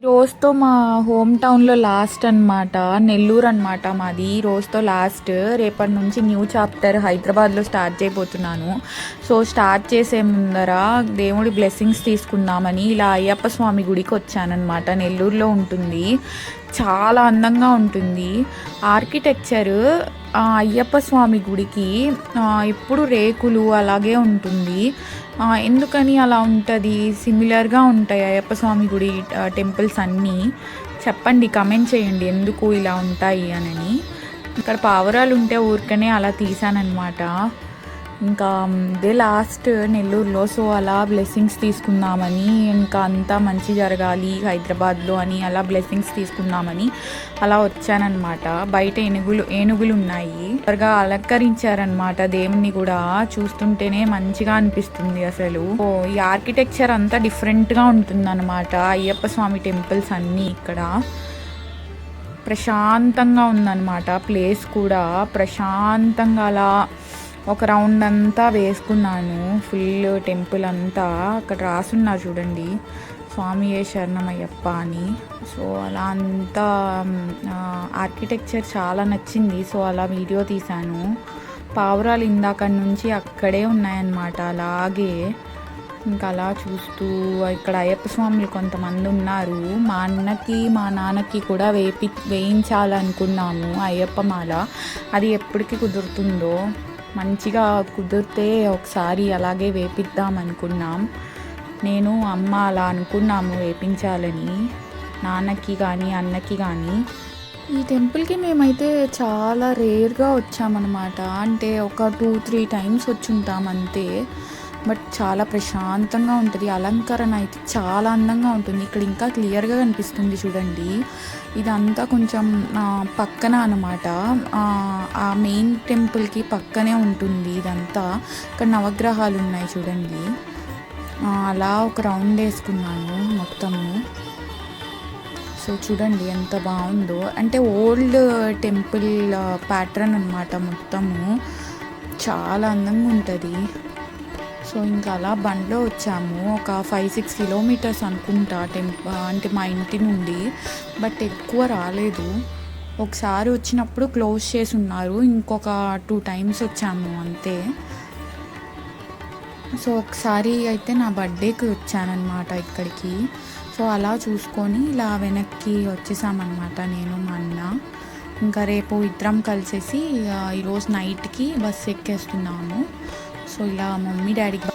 రోజుతో మా హోమ్ టౌన్లో లాస్ట్ అనమాట. నెల్లూరు అనమాట మాది. రోజుతో లాస్ట్. రేపటి నుంచి న్యూ చాప్టర్ హైదరాబాద్లో స్టార్ట్ చేయబోతున్నాను. సో స్టార్ట్ చేసే ముందర దేవుడి బ్లెస్సింగ్స్ తీసుకుందామని ఇలా అయ్యప్ప స్వామి గుడికి వచ్చానమాట. నెల్లూరులో ఉంటుంది. చాలా అందంగా ఉంటుంది ఆర్కిటెక్చర్. అయ్యప్ప స్వామి గుడికి ఎప్పుడు రేకులు అలాగే ఉంటుంది. ఎందుకని అలా ఉంటుంది? సిమిలర్గా ఉంటాయి అయ్యప్ప స్వామి గుడి టెంపుల్స్ అన్నీ. చెప్పండి, కమెంట్ చేయండి ఎందుకు ఇలా ఉంటాయి అని. ఇక్కడ పావురాలు ఉంటే ఊరికనే అలా తీసానమాట. ఇంకా ఇదే లాస్ట్ నెల్లూరులో. సో అలా బ్లెస్సింగ్స్ తీసుకుందామని, ఇంకా అంతా మంచి జరగాలి హైదరాబాద్లో అని అలా బ్లెస్సింగ్స్ తీసుకుందామని అలా వచ్చానమాట. బయట ఏనుగులు ఉన్నాయి. త్వరగా అలంకరించారనమాట దేవుణ్ణి కూడా. చూస్తుంటేనే మంచిగా అనిపిస్తుంది అసలు. ఈ ఆర్కిటెక్చర్ అంతా డిఫరెంట్గా ఉంటుందన్నమాట. అయ్యప్ప స్వామి టెంపుల్స్ అన్నీ ఇక్కడ ప్రశాంతంగా ఉందన్నమాట. ప్లేస్ కూడా ప్రశాంతంగా అలా ఒక రౌండ్ అంతా వేసుకున్నాను. ఫుల్ టెంపుల్ అంతా అక్కడ రాసున్నారు చూడండి, స్వామియే శరణమయ్యప్ప అని. సో అలా అంతా ఆర్కిటెక్చర్ చాలా నచ్చింది. సో అలా వీడియో తీశాను. పావురాలు ఇందాక నుంచి అక్కడే ఉన్నాయన్నమాట అలాగే. ఇంకా అలా చూస్తూ ఇక్కడ అయ్యప్ప స్వాములు కొంతమంది ఉన్నారు. మా అన్నకి మా నాన్నకి కూడా వేయించాలనుకున్నాము అయ్యప్ప మాల. అది ఎప్పటికి కుదురుతుందో, మంచిగా కుదిరితే ఒకసారి అలాగే వేపిద్దాం అనుకున్నాం. నేను అమ్మ అలా అనుకున్నాము వేపించాలని, నాన్నకి కానీ అన్నకి కానీ. ఈ టెంపుల్కి మేమైతే చాలా రేర్గా వచ్చామన్నమాట. అంటే ఒక 2-3 టైమ్స్ వచ్చి ఉంటాం అంతే. బట్ చాలా ప్రశాంతంగా ఉంటుంది. అలంకరణ అయితే చాలా అందంగా ఉంటుంది. ఇక్కడ ఇంకా క్లియర్గా కనిపిస్తుంది చూడండి. ఇదంతా కొంచెం పక్కన అన్నమాట. ఆ మెయిన్ టెంపుల్కి పక్కనే ఉంటుంది ఇదంతా. ఇక్కడ నవగ్రహాలు ఉన్నాయి చూడండి. అలా ఒక రౌండ్ వేసుకున్నాను మొత్తము. సో చూడండి ఎంత బాగుందో. అంటే ఓల్డ్ టెంపుల్ ప్యాటర్న్ అన్నమాట మొత్తము. చాలా అందంగా ఉంటుంది. సో ఇంకా అలా బండ్లో వచ్చాము. ఒక 5-6 కిలోమీటర్స్ అనుకుంటా అంటే మా ఇంటి నుండి. బట్ ఎక్కువ రాలేదు. ఒకసారి వచ్చినప్పుడు క్లోజ్ చేసి ఉన్నారు. ఇంకొక 2 టైమ్స్ వచ్చాము అంతే. సో ఒకసారి అయితే నా బర్త్డేకి వచ్చానన్నమాట ఇక్కడికి. సో అలా చూసుకొని ఇలా వెనక్కి వచ్చేసామన్నమాట నేను మా అన్న. ఇంకా రేపు ఇద్దరం కలిసేసి ఈరోజు నైట్కి బస్సు ఎక్కేస్తున్నాము. సో ఇలా మమ్మీ డాడీకి